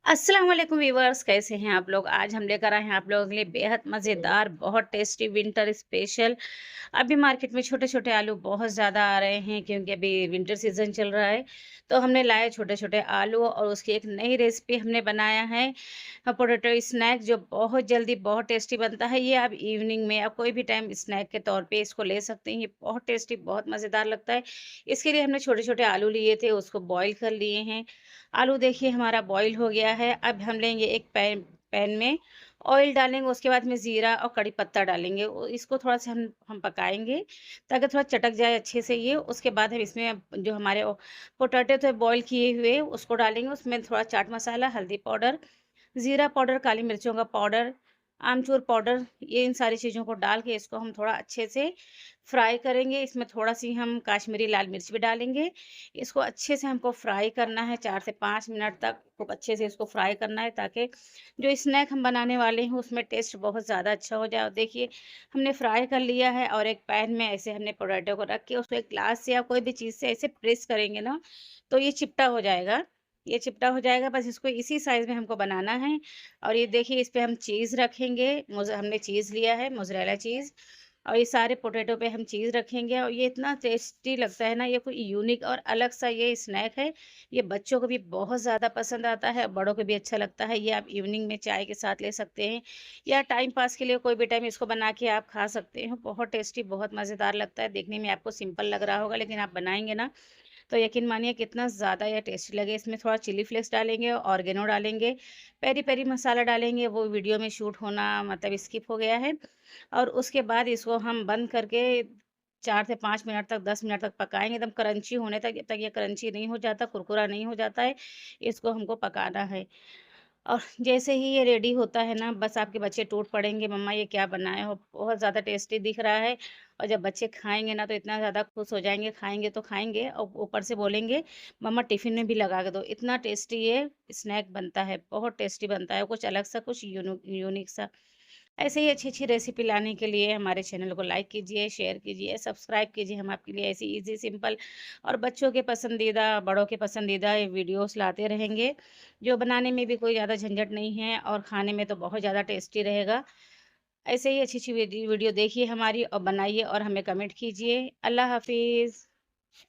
अस्सलाम वालेकुम व्यूअर्स, कैसे हैं आप लोग। आज हम लेकर आए हैं आप लोगों के लिए बेहद मज़ेदार, बहुत टेस्टी विंटर स्पेशल। अभी मार्केट में छोटे-छोटे आलू बहुत ज़्यादा आ रहे हैं क्योंकि अभी विंटर सीज़न चल रहा है। तो हमने लाए छोटे-छोटे आलू और उसकी एक नई रेसिपी हमने बनाया है पोटैटो स्नैक, जो बहुत जल्दी बहुत टेस्टी बनता है। ये आप इवनिंग में या कोई भी टाइम स्नैक के तौर पे इसको ले सकते हैं। ये बहुत टेस्टी, बहुत मज़ेदार लगता है। इसके लिए हमने छोटे-छोटे आलू लिए थे, उसको बॉयल कर लिए हैं। आलू देखिए हमारा बॉईल हो गया है। अब हम लेंगे एक पैन पैन में ऑयल डालेंगे, उसके बाद में ज़ीरा और कड़ी पत्ता डालेंगे। इसको थोड़ा-सा हम पकाएँगे ताकि थोड़ा चटक जाए अच्छे से ये। उसके बाद हम इसमें जो हमारे पोटैटो थे बॉयल किए हुए उसको डालेंगे। उसमें थोड़ा चाट मसाला, हल्दी पाउडर, ज़ीरा पाउडर, काली मिर्चों का पाउडर, आमचूर पाउडर, ये इन सारी चीज़ों को डाल के इसको हम थोड़ा अच्छे से फ्राई करेंगे। इसमें थोड़ा-सी हम काश्मीरी लाल मिर्च भी डालेंगे। इसको अच्छे से हमको फ्राई करना है 4 से 5 मिनट तक, खूब अच्छे से इसको फ्राई करना है ताकि जो स्नैक हम बनाने वाले हैं उसमें टेस्ट बहुत ज़्यादा अच्छा हो जाए। और देखिए हमने फ्राई कर लिया है और एक पैन में ऐसे हमने पोटैटो को रख के उसको एक ग्लास से या कोई भी चीज़ से ऐसे प्रेस करेंगे ना, तो ये चिपटा हो जाएगा। ये चिपटा हो जाएगा, बस इसको इसी साइज़ में हमको बनाना है। और ये देखिए इस पे हम चीज़ रखेंगे। हमने चीज़ लिया है, मोज़रेला चीज़, और ये सारे पोटैटो पे हम चीज़ रखेंगे और ये इतना टेस्टी लगता है ना, ये कोई यूनिक और अलग सा ये स्नैक है। ये बच्चों को भी बहुत ज़्यादा पसंद आता है, बड़ों को भी अच्छा लगता है। ये आप इवनिंग में चाय के साथ ले सकते हैं या टाइम पास के लिए कोई भी टाइम इसको बना के आप खा सकते हैं। बहुत टेस्टी, बहुत मज़ेदार लगता है। देखने में आपको सिंपल लग रहा होगा, लेकिन आप बनाएँगे ना तो यकीन मानिए कितना ज़्यादा ये टेस्टी लगे। इसमें थोड़ा चिली फ्लेक्स डालेंगे, ऑर्गेनो डालेंगे, पेरी-पेरी मसाला डालेंगे, वो वीडियो में शूट होना मतलब स्किप हो गया है। और उसके बाद इसको हम बंद करके 4 से 5 मिनट तक, 10 मिनट तक पकाएँगे, एकदम क्रंची होने तक। जब तक ये क्रंची नहीं हो जाता, कुरकुरा नहीं हो जाता है, इसको हमको पकाना है। और जैसे ही ये रेडी होता है ना, बस आपके बच्चे टूट पड़ेंगे, मम्मा ये क्या बनाए हो? बहुत ज़्यादा टेस्टी दिख रहा है। और जब बच्चे खाएँगे ना तो इतना ज़्यादा खुश हो जाएँगे, खाएँगे तो खाएँगे और ऊपर से बोलेंगे मम्मा टिफ़िन में भी लगा के दो। इतना टेस्टी ये स्नैक बनता है, बहुत टेस्टी बनता है, कुछ अलग सा, कुछ यूनिक सा। ऐसे ही अच्छी-अच्छी रेसिपी लाने के लिए हमारे चैनल को लाइक कीजिए, शेयर कीजिए, सब्सक्राइब कीजिए। हम आपके लिए ऐसी ईज़ी, सिंपल और बच्चों के पसंदीदा, बड़ों के पसंदीदा ये वीडियोज़ लाते रहेंगे, जो बनाने में भी कोई ज़्यादा झंझट नहीं है और खाने में तो बहुत ज़्यादा टेस्टी रहेगा। ऐसे ही अच्छी-अच्छी वीडियो देखिए हमारी और बनाइए और हमें कमेंट कीजिए। अल्लाह हाफ़िज़।